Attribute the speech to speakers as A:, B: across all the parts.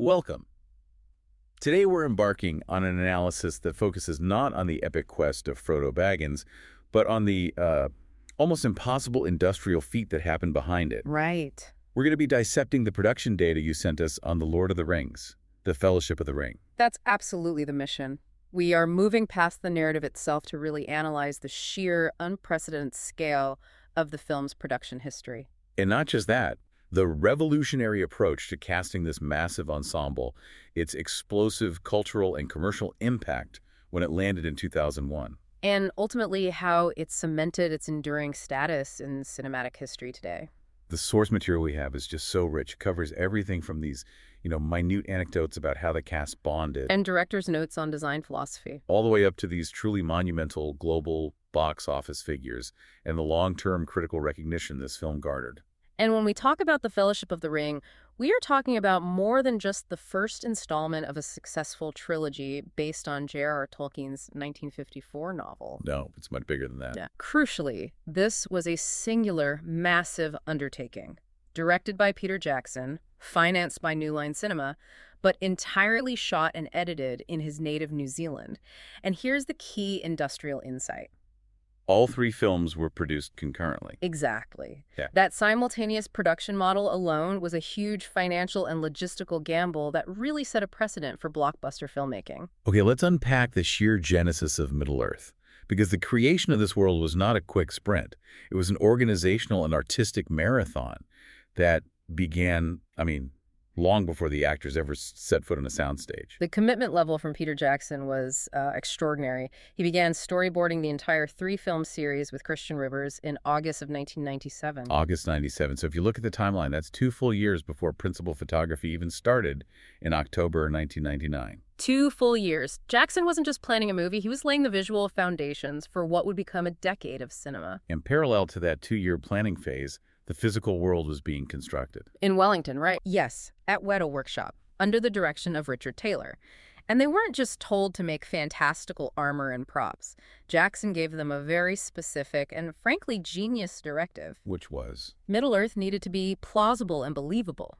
A: Welcome. Today we're embarking on an analysis that focuses not on the epic quest of Frodo Baggins, but on the almost impossible industrial feat that happened behind it.
B: Right.
A: We're going to be dissecting the production data you sent us on The Lord of the Rings, The Fellowship of the Ring.
B: That's absolutely the mission. We are moving past the narrative itself to really analyze the sheer, unprecedented scale of the film's production history.
A: And not just that, the revolutionary approach to casting this massive ensemble, its explosive cultural and commercial impact when it landed in 2001.
B: And ultimately, how it cemented its enduring status in cinematic history today.
A: The source material we have is just so rich. It covers everything from these, minute anecdotes about how the cast bonded,
B: And director's notes on design philosophy.
A: all the way up to these truly monumental global box office figures and the long-term critical recognition this film garnered.
B: And when we talk about The Fellowship of the Ring, we are talking about more than just the first installment of a successful trilogy based on J.R.R. Tolkien's 1954 novel.
A: No, it's much bigger than that.
B: Yeah. Crucially, this was a singular, massive undertaking, directed by Peter Jackson, financed by New Line Cinema, but entirely shot and edited in his native New Zealand. And here's the key industrial insight.
A: All three films were produced concurrently.
B: Exactly.
A: Yeah.
B: That simultaneous production model alone was a huge financial and logistical gamble that really set a precedent for blockbuster filmmaking.
A: Okay, let's unpack the sheer genesis of Middle-earth, because the creation of this world was not a quick sprint. It was an organizational and artistic marathon that began, long before the actors ever set foot on a soundstage.
B: The commitment level from Peter Jackson was extraordinary. He began storyboarding the entire three-film series with Christian Rivers in August of 1997.
A: August 97. So if you look at the timeline, that's 2 full years before principal photography even started in October 1999.
B: 2 full years. Jackson wasn't just planning a movie, he was laying the visual foundations for what would become a decade of cinema.
A: And parallel to that 2-year planning phase, the physical world was being constructed.
B: In Wellington, right? Yes, at Weta Workshop, under the direction of Richard Taylor. And they weren't just told to make fantastical armor and props. Jackson gave them a very specific and frankly genius directive.
A: Which was?
B: Middle-earth needed to be plausible and believable.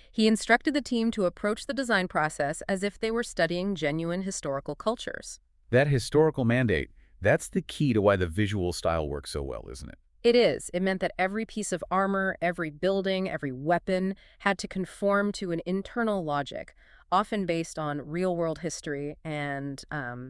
B: He instructed the team to approach the design process as if they were studying genuine historical cultures.
A: That historical mandate, that's the key to why the visual style works so well, isn't it?
B: It is. It meant that every piece of armor, every building, every weapon had to conform to an internal logic, often based on real-world history and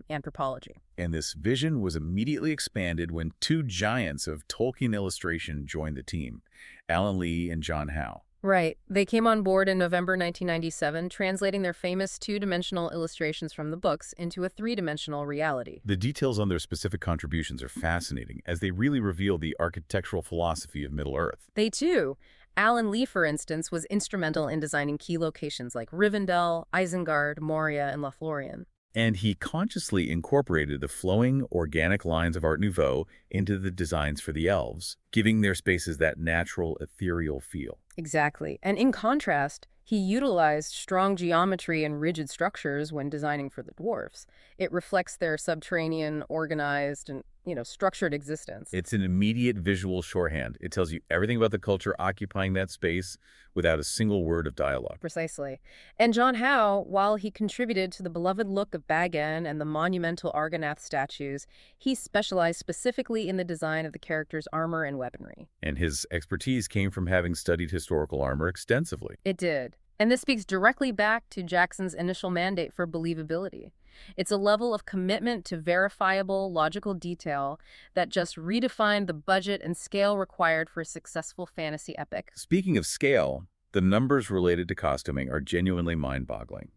B: anthropology.
A: And this vision was immediately expanded when 2 giants of Tolkien illustration joined the team, Alan Lee and John Howe.
B: Right. They came on board in November 1997, translating their famous 2-dimensional illustrations from the books into a 3-dimensional reality.
A: The details on their specific contributions are fascinating, as they really reveal the architectural philosophy of Middle-earth.
B: They too. Alan Lee, for instance, was instrumental in designing key locations like Rivendell, Isengard, Moria, and Lothlorien.
A: And he consciously incorporated the flowing, organic lines of Art Nouveau into the designs for the elves, giving their spaces that natural, ethereal feel.
B: Exactly. And in contrast, he utilized strong geometry and rigid structures when designing for the dwarfs. It reflects their subterranean, organized, and, structured existence.
A: It's an immediate visual shorthand. It tells you everything about the culture occupying that space without a single word of dialogue.
B: Precisely. And John Howe, while he contributed to the beloved look of Bag End and the monumental Argonath statues, he specialized specifically in the design of the characters' armor and weaponry.
A: And his expertise came from having studied historical armor extensively.
B: It did. And this speaks directly back to Jackson's initial mandate for believability. It's a level of commitment to verifiable, logical detail that just redefined the budget and scale required for a successful fantasy epic.
A: Speaking of scale, the numbers related to costuming are genuinely mind-boggling.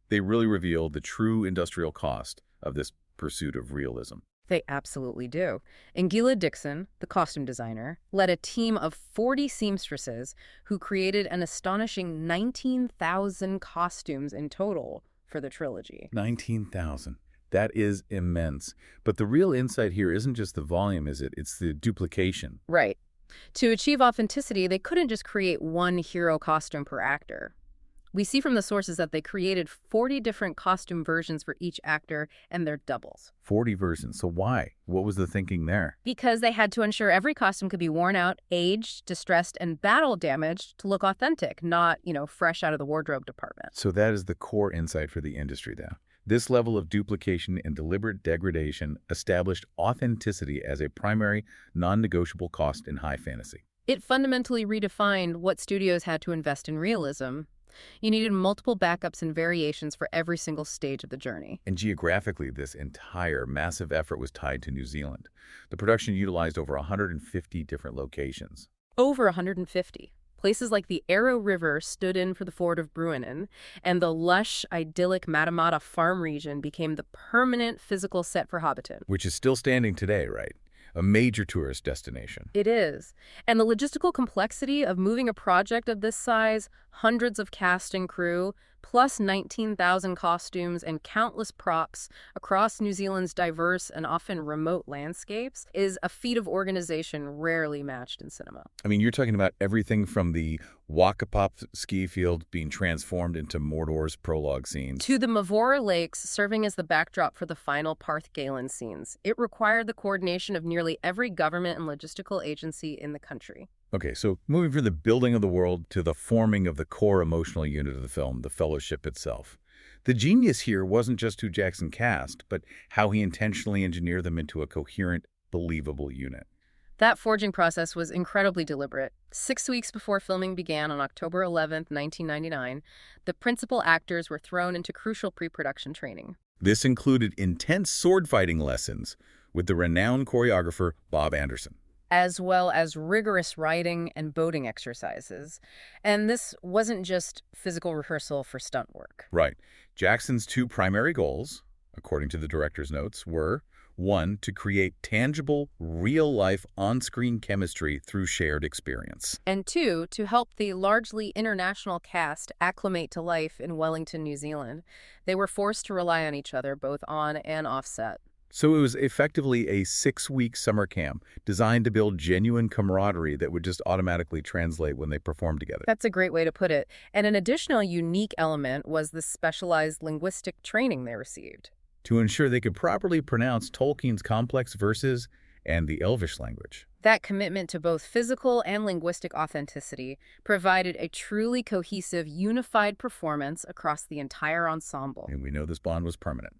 A: They really reveal the true industrial cost of this pursuit of realism.
B: They absolutely do. And Gila Dixon, the costume designer, led a team of 40 seamstresses who created an astonishing 19,000 costumes in total for the trilogy.
A: 19,000. That is immense. But the real insight here isn't just the volume, is it? It's the duplication.
B: Right. To achieve authenticity, they couldn't just create one hero costume per actor. We see from the sources that they created 40 different costume versions for each actor and their doubles.
A: 40 versions. So why? What was the thinking there?
B: Because they had to ensure every costume could be worn out, aged, distressed, and battle damaged to look authentic, not, fresh out of the wardrobe department.
A: So that is the core insight for the industry then. This level of duplication and deliberate degradation established authenticity as a primary, non-negotiable cost in high fantasy.
B: It fundamentally redefined what studios had to invest in realism. You needed multiple backups and variations for every single stage of the journey.
A: And geographically, this entire massive effort was tied to New Zealand. The production utilized over 150 different locations.
B: Over 150. Places like the Arrow River stood in for the fort of Bruinen, and the lush, idyllic Matamata farm region became the permanent physical set for Hobbiton.
A: Which is still standing today, right? A major tourist destination.
B: It is. And the logistical complexity of moving a project of this size, hundreds of cast and crew, plus 19,000 costumes and countless props across New Zealand's diverse and often remote landscapes is a feat of organization rarely matched in cinema.
A: I mean, you're talking about everything from the Wakapop ski field being transformed into Mordor's prologue scenes,
B: to the Mavora Lakes serving as the backdrop for the final Parth Galen scenes. It required the coordination of nearly every government and logistical agency in the country.
A: Okay, so moving from the building of the world to the forming of the core emotional unit of the film, the Fellowship itself. The genius here wasn't just who Jackson cast, but how he intentionally engineered them into a coherent, believable unit.
B: That forging process was incredibly deliberate. 6 weeks before filming began on October 11th, 1999, the principal actors were thrown into crucial pre-production training.
A: This included intense sword-fighting lessons with the renowned choreographer Bob Anderson,
B: as well as rigorous writing and boating exercises. And this wasn't just physical rehearsal for stunt work.
A: Right. Jackson's two primary goals, according to the director's notes, were, 1, to create tangible, real-life on-screen chemistry through shared experience.
B: And 2, to help the largely international cast acclimate to life in Wellington, New Zealand. They were forced to rely on each other, both on and off set.
A: So it was effectively a 6-week summer camp designed to build genuine camaraderie that would just automatically translate when they performed together.
B: That's a great way to put it. And an additional unique element was the specialized linguistic training they received,
A: to ensure they could properly pronounce Tolkien's complex verses and the Elvish language.
B: That commitment to both physical and linguistic authenticity provided a truly cohesive, unified performance across the entire ensemble.
A: And we know this bond was permanent.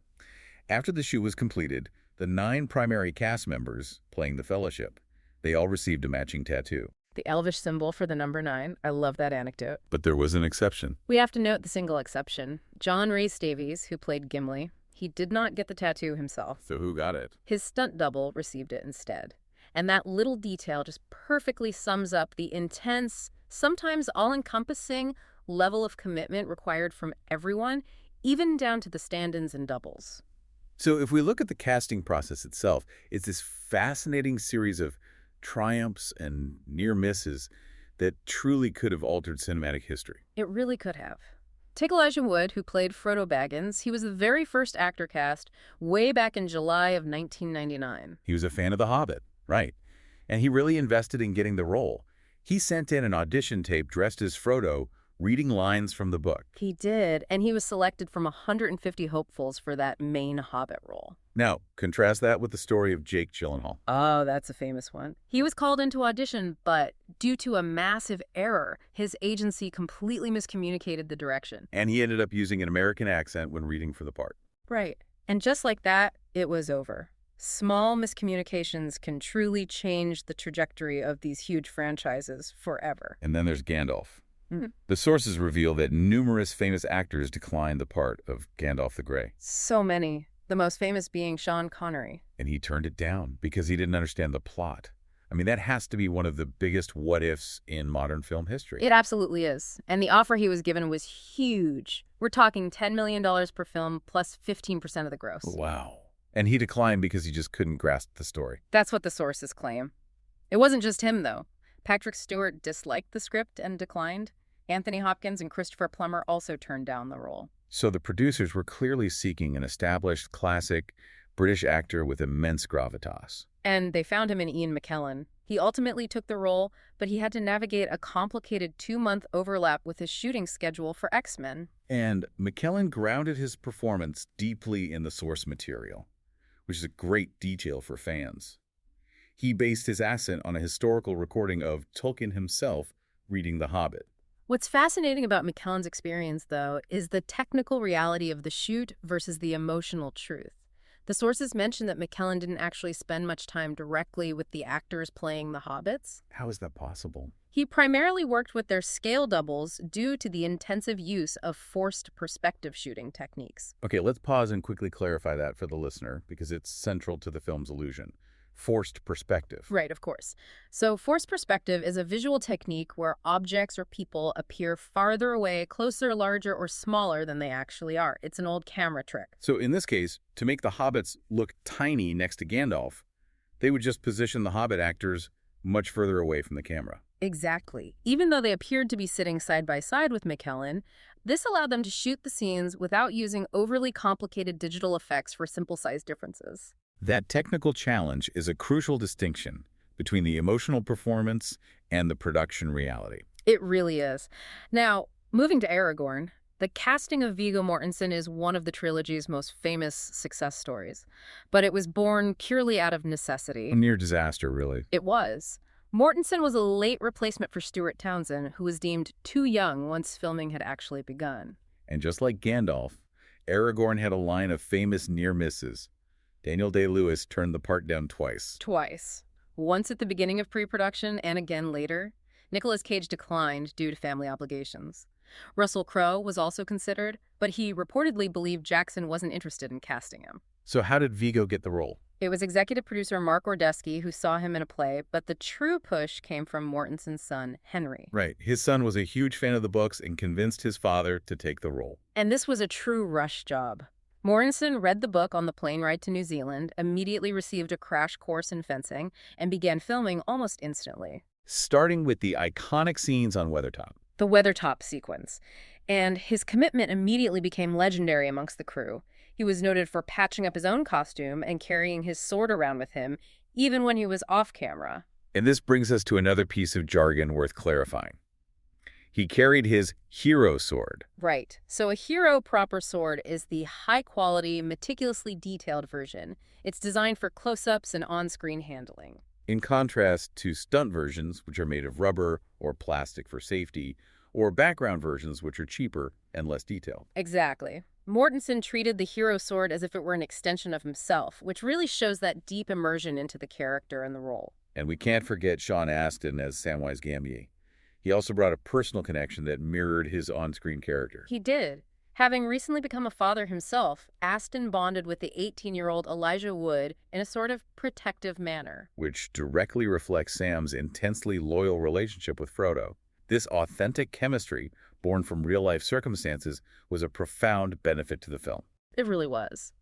A: After the shoot was completed, the 9 primary cast members playing the Fellowship, they all received a matching tattoo.
B: The Elvish symbol for the number 9. I love that anecdote.
A: But there was an exception.
B: We have to note the single exception. John Rhys Davies, who played Gimli, he did not get the tattoo himself.
A: So who got it?
B: His stunt double received it instead. And that little detail just perfectly sums up the intense, sometimes all-encompassing level of commitment required from everyone, even down to the stand-ins and doubles.
A: So if we look at the casting process itself, it's this fascinating series of triumphs and near misses that truly could have altered cinematic history.
B: It really could have. Take Elijah Wood, who played Frodo Baggins. He was the very first actor cast way back in July of 1999.
A: He was a fan of The Hobbit, right? And he really invested in getting the role. He sent in an audition tape dressed as Frodo, reading lines from the book.
B: He did, and he was selected from 150 hopefuls for that main Hobbit role.
A: Now, contrast that with the story of Jake Gyllenhaal.
B: Oh, that's a famous one. He was called into audition, but due to a massive error, his agency completely miscommunicated the direction.
A: And he ended up using an American accent when reading for the part.
B: Right. And just like that, it was over. Small miscommunications can truly change the trajectory of these huge franchises forever.
A: And then there's Gandalf. The sources reveal that numerous famous actors declined the part of Gandalf the Grey.
B: So many. The most famous being Sean Connery.
A: And he turned it down because he didn't understand the plot. I mean, that has to be one of the biggest what-ifs in modern film history.
B: It absolutely is. And the offer he was given was huge. We're talking $10 million per film plus 15% of the gross.
A: Wow. And he declined because he just couldn't grasp the story.
B: That's what the sources claim. It wasn't just him, though. Patrick Stewart disliked the script and declined. Anthony Hopkins and Christopher Plummer also turned down the role.
A: So the producers were clearly seeking an established, classic British actor with immense gravitas.
B: And they found him in Ian McKellen. He ultimately took the role, but he had to navigate a complicated 2-month overlap with his shooting schedule for X-Men.
A: And McKellen grounded his performance deeply in the source material, which is a great detail for fans. He based his accent on a historical recording of Tolkien himself reading The Hobbit.
B: What's fascinating about McKellen's experience, though, is the technical reality of the shoot versus the emotional truth. The sources mention that McKellen didn't actually spend much time directly with the actors playing the hobbits.
A: How is that possible?
B: He primarily worked with their scale doubles due to the intensive use of forced perspective shooting techniques.
A: Okay, let's pause and quickly clarify that for the listener, because it's central to the film's illusion. Forced perspective.
B: Right, of course. So forced perspective is a visual technique where objects or people appear farther away, closer, larger, or smaller than they actually are. It's an old camera trick.
A: So in this case, to make the hobbits look tiny next to Gandalf, they would just position the hobbit actors much further away from the camera.
B: Exactly. Even though they appeared to be sitting side by side with McKellen, this allowed them to shoot the scenes without using overly complicated digital effects for simple size differences.
A: That technical challenge is a crucial distinction between the emotional performance and the production reality.
B: It really is. Now, moving to Aragorn, the casting of Viggo Mortensen is one of the trilogy's most famous success stories, but it was born purely out of necessity.
A: A near disaster, really.
B: It was. Mortensen was a late replacement for Stuart Townsend, who was deemed too young once filming had actually begun.
A: And just like Gandalf, Aragorn had a line of famous near misses. Daniel Day-Lewis turned the part down twice.
B: Twice. Once at the beginning of pre-production and again later. Nicolas Cage declined due to family obligations. Russell Crowe was also considered, but he reportedly believed Jackson wasn't interested in casting him.
A: So how did Viggo get the role?
B: It was executive producer Mark Ordesky who saw him in a play, but the true push came from Mortensen's son, Henry.
A: Right. His son was a huge fan of the books and convinced his father to take the role.
B: And this was a true rush job. Mortensen read the book on the plane ride to New Zealand, immediately received a crash course in fencing, and began filming almost instantly.
A: Starting with the iconic scenes on Weathertop.
B: The Weathertop sequence. And his commitment immediately became legendary amongst the crew. He was noted for patching up his own costume and carrying his sword around with him, even when he was off camera.
A: And this brings us to another piece of jargon worth clarifying. He carried his hero sword.
B: Right. So a hero proper sword is the high-quality, meticulously detailed version. It's designed for close-ups and on-screen handling.
A: In contrast to stunt versions, which are made of rubber or plastic for safety, or background versions, which are cheaper and less detailed.
B: Exactly. Mortensen treated the hero sword as if it were an extension of himself, which really shows that deep immersion into the character and the role.
A: And we can't forget Sean Astin as Samwise Gamgee. He also brought a personal connection that mirrored his on-screen character.
B: He did. Having recently become a father himself, Astin bonded with the 18-year-old Elijah Wood in a sort of protective manner.
A: Which directly reflects Sam's intensely loyal relationship with Frodo. This authentic chemistry, born from real-life circumstances, was a profound benefit to the film.
B: It really was.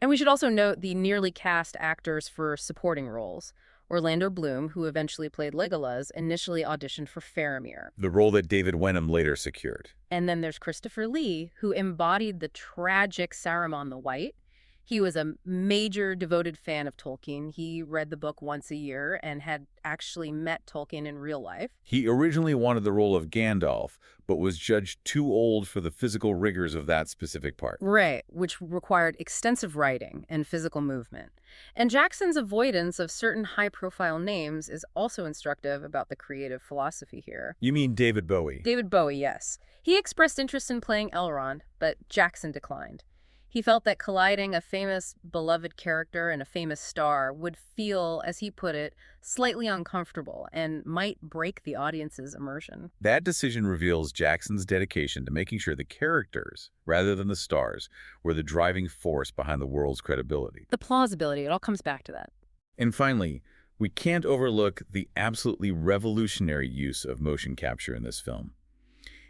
B: And we should also note the nearly cast actors for supporting roles. Orlando Bloom, who eventually played Legolas, initially auditioned for Faramir.
A: The role that David Wenham later secured.
B: And then there's Christopher Lee, who embodied the tragic Saruman the White. He was a major devoted fan of Tolkien. He read the book once a year and had actually met Tolkien in real life.
A: He originally wanted the role of Gandalf, but was judged too old for the physical rigors of that specific part.
B: Right, which required extensive writing and physical movement. And Jackson's avoidance of certain high-profile names is also instructive about the creative philosophy here.
A: You mean David Bowie?
B: David Bowie, yes. He expressed interest in playing Elrond, but Jackson declined. He felt that colliding a famous, beloved character and a famous star would feel, as he put it, slightly uncomfortable and might break the audience's immersion.
A: That decision reveals Jackson's dedication to making sure the characters, rather than the stars, were the driving force behind the world's credibility.
B: The plausibility, it all comes back to that.
A: And finally, we can't overlook the absolutely revolutionary use of motion capture in this film.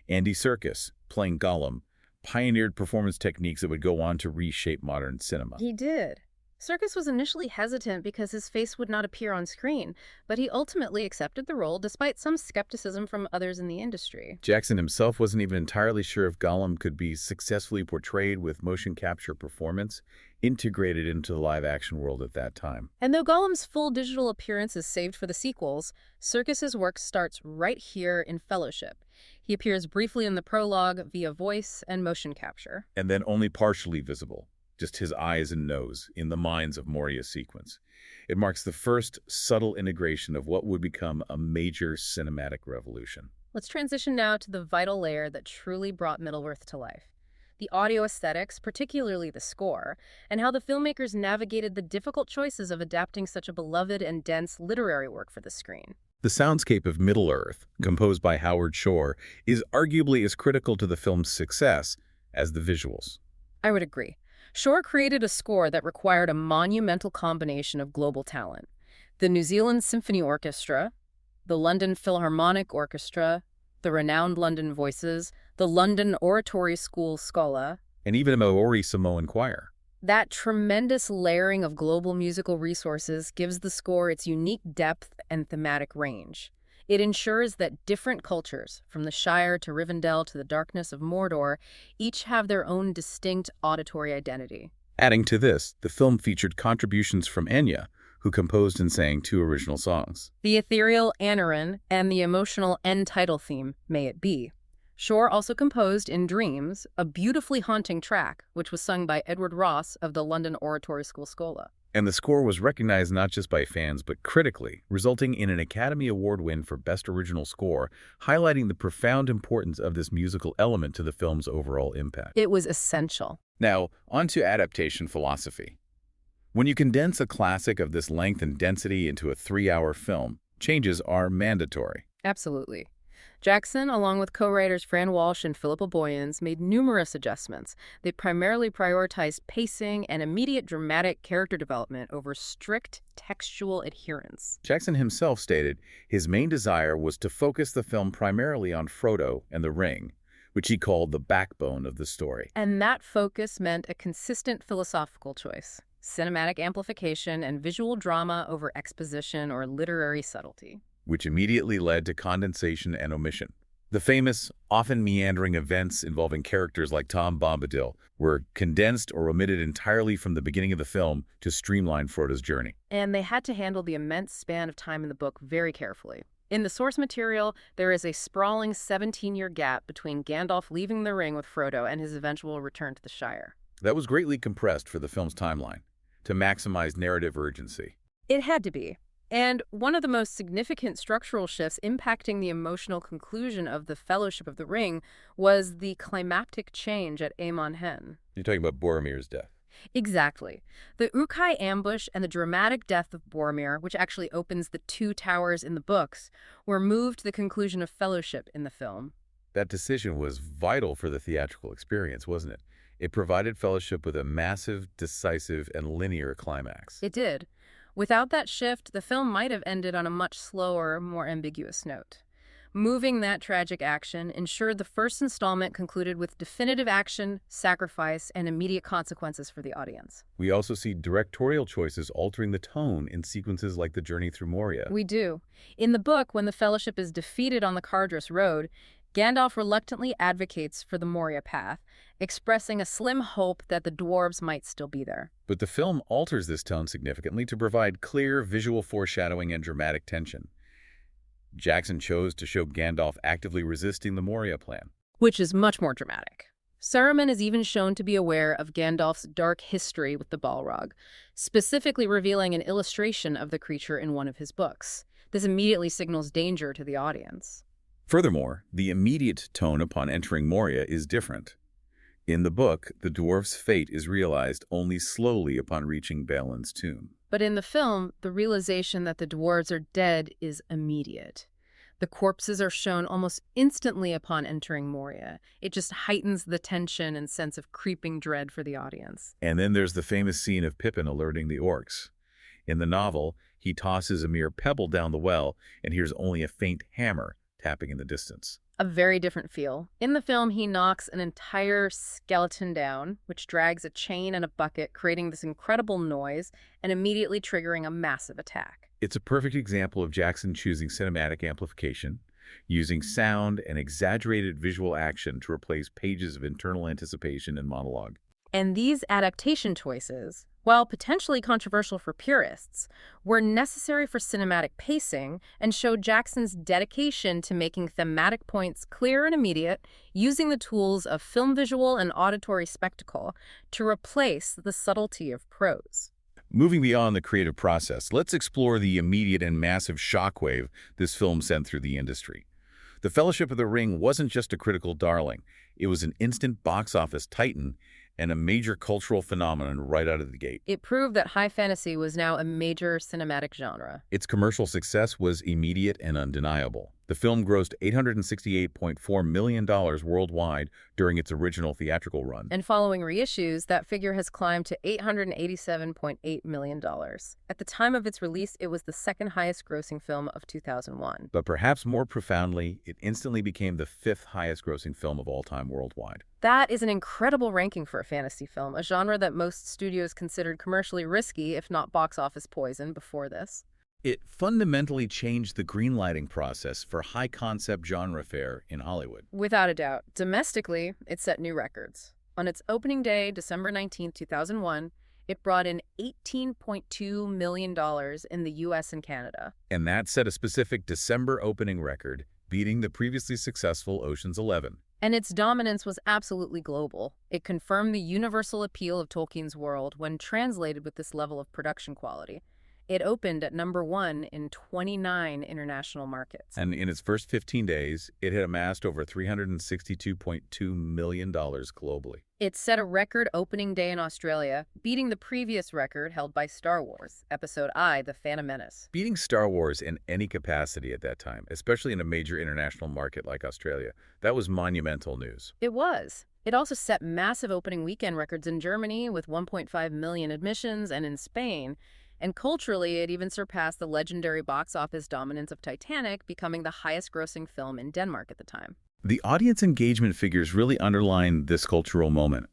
A: Andy Serkis, playing Gollum, pioneered performance techniques that would go on to reshape modern cinema.
B: He did. Circus was initially hesitant because his face would not appear on screen, but he ultimately accepted the role despite some skepticism from others in the industry.
A: Jackson himself wasn't even entirely sure if Gollum could be successfully portrayed with motion capture performance integrated into the live-action world at that time.
B: And though Gollum's full digital appearance is saved for the sequels, Circus's work starts right here in Fellowship. He appears briefly in the prologue via voice and motion capture.
A: And then only partially visible, just his eyes and nose, in the Mines of Moria sequence. It marks the first subtle integration of what would become a major cinematic revolution.
B: Let's transition now to the vital layer that truly brought Middle-earth to life. The audio aesthetics, particularly the score, and how the filmmakers navigated the difficult choices of adapting such a beloved and dense literary work for the screen.
A: The soundscape of Middle-earth, composed by Howard Shore, is arguably as critical to the film's success as the visuals.
B: I would agree. Shore created a score that required a monumental combination of global talent. The New Zealand Symphony Orchestra, the London Philharmonic Orchestra, the renowned London Voices, the London Oratory School Schola,
A: And even a Maori Samoan choir.
B: that tremendous layering of global musical resources gives the score its unique depth and thematic range. It ensures that different cultures, from the Shire to Rivendell to the darkness of Mordor, each have their own distinct auditory identity.
A: Adding to this, the film featured contributions from Enya, who composed and sang 2 original songs.
B: The ethereal Aneurin and the emotional end title theme, May It Be. Shore also composed In Dreams, a beautifully haunting track, which was sung by Edward Ross of the London Oratory School Schola.
A: And the score was recognized not just by fans, but critically, resulting in an Academy Award win for Best Original Score, highlighting the profound importance of this musical element to the film's overall impact.
B: It was essential.
A: Now, on to adaptation philosophy. When you condense a classic of this length and density into a 3-hour film, changes are mandatory.
B: Absolutely. Jackson, along with co-writers Fran Walsh and Philippa Boyens, made numerous adjustments. They primarily prioritized pacing and immediate dramatic character development over strict textual adherence.
A: Jackson himself stated his main desire was to focus the film primarily on Frodo and the Ring, which he called the backbone of the story.
B: And that focus meant a consistent philosophical choice: cinematic amplification and visual drama over exposition or literary subtlety.
A: Which immediately led to condensation and omission. The famous, often meandering events involving characters like Tom Bombadil were condensed or omitted entirely from the beginning of the film to streamline Frodo's journey.
B: And they had to handle the immense span of time in the book very carefully. In the source material, there is a sprawling 17-year gap between Gandalf leaving the ring with Frodo and his eventual return to the Shire.
A: That was greatly compressed for the film's timeline, to maximize narrative urgency.
B: It had to be. And one of the most significant structural shifts impacting the emotional conclusion of the Fellowship of the Ring was the climactic change at Amon Hen.
A: You're talking about Boromir's death.
B: Exactly. The Uruk-hai ambush and the dramatic death of Boromir, which actually opens the 2 towers in the books, were moved to the conclusion of Fellowship in the film.
A: That decision was vital for the theatrical experience, wasn't it? It provided Fellowship with a massive, decisive, and linear climax.
B: It did. Without that shift, the film might have ended on a much slower, more ambiguous note. Moving that tragic action ensured the first installment concluded with definitive action, sacrifice, and immediate consequences for the audience.
A: We also see directorial choices altering the tone in sequences like the journey through Moria.
B: We do. In the book, when the Fellowship is defeated on the Cardress Road, Gandalf reluctantly advocates for the Moria path, expressing a slim hope that the dwarves might still be there.
A: But the film alters this tone significantly to provide clear visual foreshadowing and dramatic tension. Jackson chose to show Gandalf actively resisting the Moria plan,
B: Which is much more dramatic. Saruman is even shown to be aware of Gandalf's dark history with the Balrog, specifically revealing an illustration of the creature in one of his books. This immediately signals danger to the audience.
A: Furthermore, the immediate tone upon entering Moria is different. In the book, the dwarf's fate is realized only slowly upon reaching Balin's tomb.
B: But in the film, the realization that the dwarves are dead is immediate. The corpses are shown almost instantly upon entering Moria. It just heightens the tension and sense of creeping dread for the audience.
A: And then there's the famous scene of Pippin alerting the orcs. In the novel, he tosses a mere pebble down the well and hears only a faint hammer, tapping in the distance.
B: A very different feel. In the film, he knocks an entire skeleton down, which drags a chain and a bucket, creating this incredible noise and immediately triggering a massive attack.
A: It's a perfect example of Jackson choosing cinematic amplification, using sound and exaggerated visual action to replace pages of internal anticipation and monologue.
B: And these adaptation choices, while potentially controversial for purists, were necessary for cinematic pacing and showed Jackson's dedication to making thematic points clear and immediate, using the tools of film visual and auditory spectacle to replace the subtlety of prose.
A: Moving beyond the creative process, let's explore the immediate and massive shockwave this film sent through the industry. The Fellowship of the Ring wasn't just a critical darling. It was an instant box office titan and a major cultural phenomenon right out of the gate.
B: It proved that high fantasy was now a major cinematic genre.
A: Its commercial success was immediate and undeniable. The film grossed $868.4 million worldwide during its original theatrical run.
B: And following reissues, that figure has climbed to $887.8 million. At the time of its release, it was the second highest grossing film of 2001.
A: But perhaps more profoundly, it instantly became the fifth highest grossing film of all time worldwide.
B: That is an incredible ranking for a fantasy film, a genre that most studios considered commercially risky, if not box office poison, before this.
A: It fundamentally changed the greenlighting process for high-concept genre fare in Hollywood.
B: Without a doubt. Domestically, it set new records. On its opening day, December 19, 2001, it brought in $18.2 million in the U.S. and Canada.
A: And that set a specific December opening record, beating the previously successful Ocean's 11.
B: And its dominance was absolutely global. It confirmed the universal appeal of Tolkien's world when translated with this level of production quality. It opened at #1 in 29 international markets.
A: And in its first 15 days, it had amassed over $362.2 million globally.
B: It set a record opening day in Australia, beating the previous record held by Star Wars, Episode I, The Phantom Menace.
A: Beating Star Wars in any capacity at that time, especially in a major international market like Australia, that was monumental news.
B: It was. It also set massive opening weekend records in Germany with 1.5 million admissions and in Spain. And culturally, it even surpassed the legendary box office dominance of Titanic, becoming the highest-grossing film in Denmark at the time.
A: The audience engagement figures really underline this cultural moment.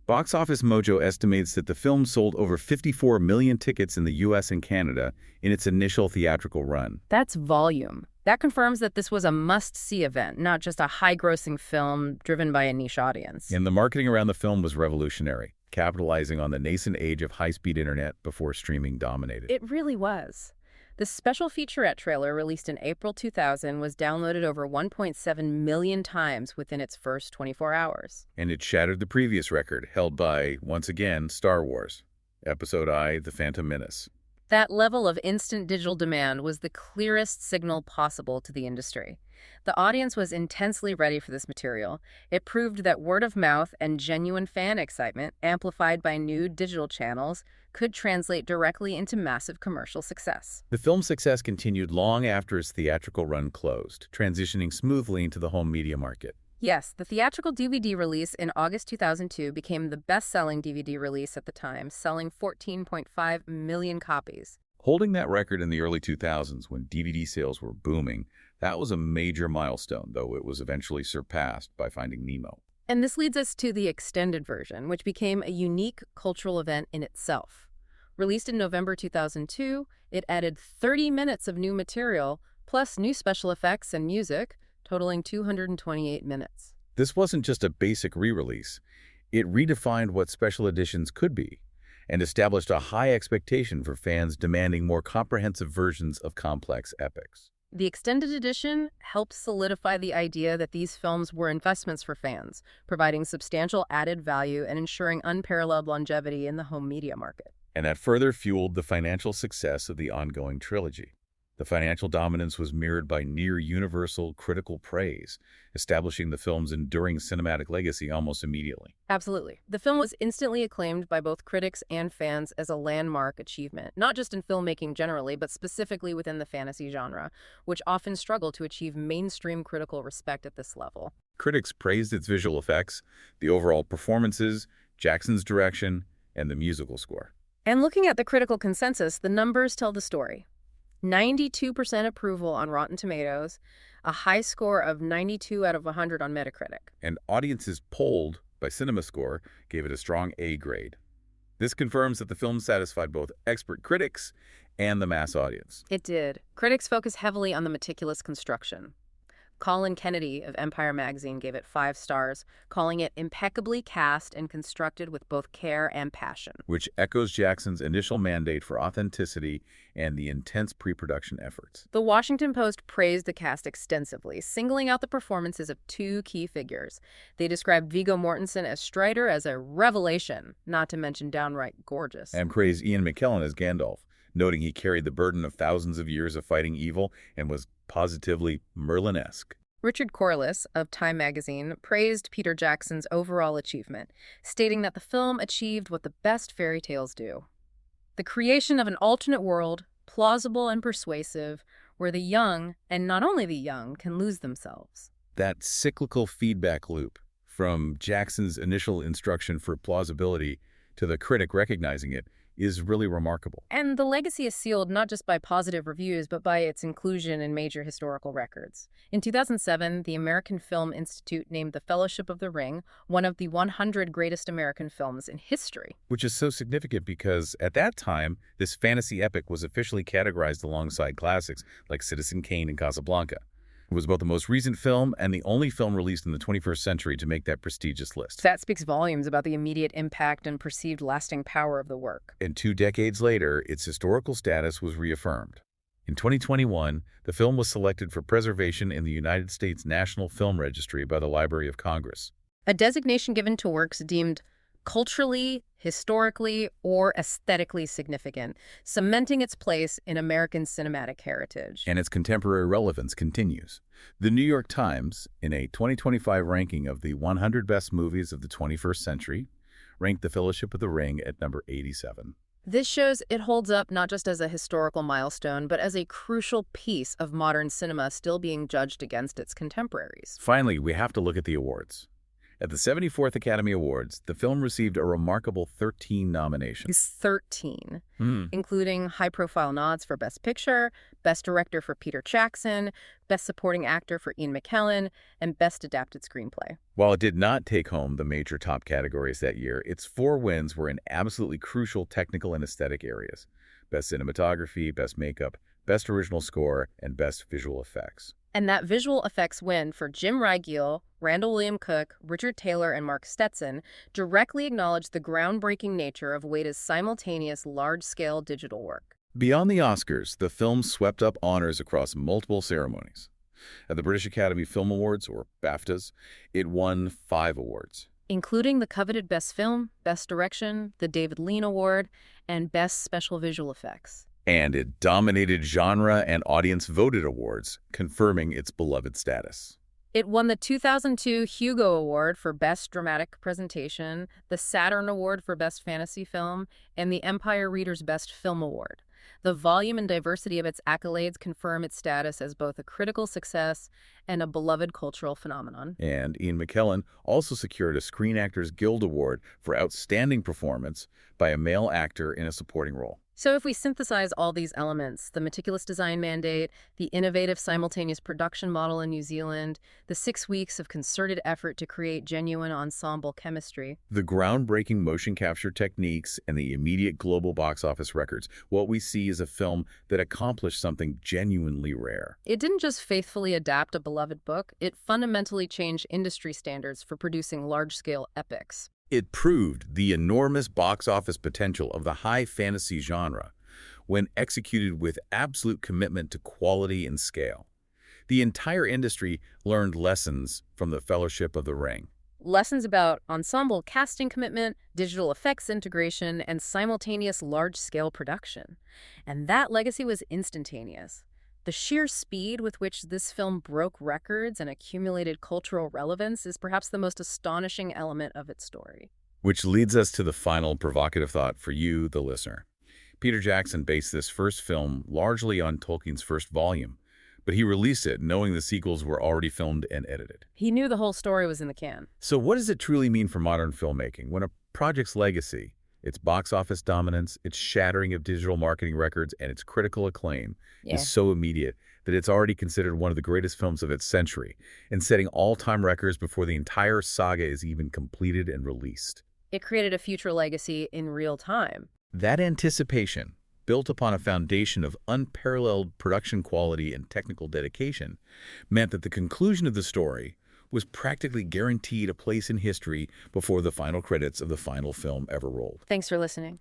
A: Box Office Mojo estimates that the film sold over 54 million tickets in the U.S. and Canada in its initial theatrical run.
B: That's volume. That confirms that this was a must-see event, not just a high-grossing film driven by a niche audience.
A: And the marketing around the film was revolutionary, capitalizing on the nascent age of high-speed internet before streaming dominated.
B: It really was. The special featurette trailer released in April 2000 was downloaded over 1.7 million times within its first 24 hours.
A: And it shattered the previous record held by, once again, Star Wars, Episode I, The Phantom Menace.
B: That level of instant digital demand was the clearest signal possible to the industry. The audience was intensely ready for this material. It proved that word of mouth and genuine fan excitement, amplified by new digital channels, could translate directly into massive commercial success.
A: The film's success continued long after its theatrical run closed, transitioning smoothly into the home media market.
B: Yes, the theatrical DVD release in August 2002 became the best-selling DVD release at the time, selling 14.5 million copies.
A: Holding that record in the early 2000s when DVD sales were booming, that was a major milestone, though it was eventually surpassed by Finding Nemo.
B: And this leads us to the extended version, which became a unique cultural event in itself. Released in November 2002, it added 30 minutes of new material, plus new special effects and music, totaling 228 minutes.
A: This wasn't just a basic re-release. It redefined what special editions could be and established a high expectation for fans demanding more comprehensive versions of complex epics.
B: The extended edition helped solidify the idea that these films were investments for fans, providing substantial added value and ensuring unparalleled longevity in the home media market.
A: And that further fueled the financial success of the ongoing trilogy. The financial dominance was mirrored by near-universal critical praise, establishing the film's enduring cinematic legacy almost immediately.
B: Absolutely. The film was instantly acclaimed by both critics and fans as a landmark achievement, not just in filmmaking generally, but specifically within the fantasy genre, which often struggled to achieve mainstream critical respect at this level.
A: Critics praised its visual effects, the overall performances, Jackson's direction, and the musical score.
B: And looking at the critical consensus, the numbers tell the story. 92% approval on Rotten Tomatoes, a high score of 92 out of 100 on Metacritic.
A: And audiences polled by CinemaScore gave it a strong A grade. This confirms that the film satisfied both expert critics and the mass audience.
B: It did. Critics focus heavily on the meticulous construction. Colin Kennedy of Empire magazine gave it 5 stars, calling it impeccably cast and constructed with both care and passion.
A: Which echoes Jackson's initial mandate for authenticity and the intense pre-production efforts.
B: The Washington Post praised the cast extensively, singling out the performances of 2 key figures. They described Viggo Mortensen as Strider as a revelation, not to mention downright gorgeous.
A: And praised Ian McKellen as Gandalf, noting he carried the burden of thousands of years of fighting evil and was positively Merlin-esque.
B: Richard Corliss of Time magazine praised Peter Jackson's overall achievement, stating that the film achieved what the best fairy tales do: the creation of an alternate world, plausible and persuasive, where the young, and not only the young, can lose themselves.
A: That cyclical feedback loop, from Jackson's initial instruction for plausibility to the critic recognizing it, is really remarkable.
B: And the legacy is sealed not just by positive reviews, but by its inclusion in major historical records. In 2007, the American Film Institute named The Fellowship of the Ring one of the 100 greatest American films in history.
A: Which is so significant because, at that time, this fantasy epic was officially categorized alongside classics like Citizen Kane and Casablanca. It was both the most recent film and the only film released in the 21st century to make that prestigious list.
B: That speaks volumes about the immediate impact and perceived lasting power of the work.
A: And 2 decades later, its historical status was reaffirmed. In 2021, the film was selected for preservation in the United States National Film Registry by the Library of Congress.
B: A designation given to works deemed culturally, historically, or aesthetically significant, cementing its place in American cinematic heritage.
A: And its contemporary relevance continues. The New York Times, in a 2025 ranking of the 100 best movies of the 21st century, ranked The Fellowship of the Ring at number 87.
B: This shows it holds up not just as a historical milestone, but as a crucial piece of modern cinema still being judged against its contemporaries.
A: Finally, we have to look at the awards. At the 74th Academy Awards, the film received a remarkable 13 nominations.
B: 13, including high-profile nods for Best Picture, Best Director for Peter Jackson, Best Supporting Actor for Ian McKellen, and Best Adapted Screenplay.
A: While it did not take home the major top categories that year, its 4 wins were in absolutely crucial technical and aesthetic areas: Best Cinematography, Best Makeup, Best Original Score, and Best Visual Effects.
B: And that visual effects win for Jim Rygeel, Randall William Cook, Richard Taylor, and Mark Stetson directly acknowledged the groundbreaking nature of Wada's simultaneous large-scale digital work.
A: Beyond the Oscars, the film swept up honors across multiple ceremonies. At the British Academy Film Awards, or BAFTAs, it won 5 awards,
B: including the coveted Best Film, Best Direction, the David Lean Award, and Best Special Visual Effects.
A: And it dominated genre and audience-voted awards, confirming its beloved status.
B: It won the 2002 Hugo Award for Best Dramatic Presentation, the Saturn Award for Best Fantasy Film, and the Empire Reader's Best Film Award. The volume and diversity of its accolades confirm its status as both a critical success and a beloved cultural phenomenon.
A: And Ian McKellen also secured a Screen Actors Guild Award for outstanding performance by a male actor in a supporting role.
B: So if we synthesize all these elements, the meticulous design mandate, the innovative simultaneous production model in New Zealand, the 6 weeks of concerted effort to create genuine ensemble chemistry,
A: the groundbreaking motion capture techniques, and the immediate global box office records, what we see is a film that accomplished something genuinely rare.
B: It didn't just faithfully adapt a beloved book, it fundamentally changed industry standards for producing large-scale epics.
A: It proved the enormous box office potential of the high fantasy genre when executed with absolute commitment to quality and scale. The entire industry learned lessons from the Fellowship of the Ring.
B: Lessons about ensemble casting commitment, digital effects integration, and simultaneous large-scale production. And that legacy was instantaneous. The sheer speed with which this film broke records and accumulated cultural relevance is perhaps the most astonishing element of its story.
A: Which leads us to the final provocative thought for you, the listener. Peter Jackson based this first film largely on Tolkien's first volume, but he released it knowing the sequels were already filmed and edited.
B: He knew the whole story was in the can.
A: So what does it truly mean for modern filmmaking when a project's legacy, Its box office dominance, its shattering of digital marketing records, and its critical acclaim is
B: Yeah.
A: so immediate that it's already considered one of the greatest films of its century and setting all-time records before the entire saga is even completed and released.
B: It created a future legacy in real time.
A: That anticipation, built upon a foundation of unparalleled production quality and technical dedication, meant that the conclusion of the story was practically guaranteed a place in history before the final credits of the final film ever rolled.
B: Thanks for listening.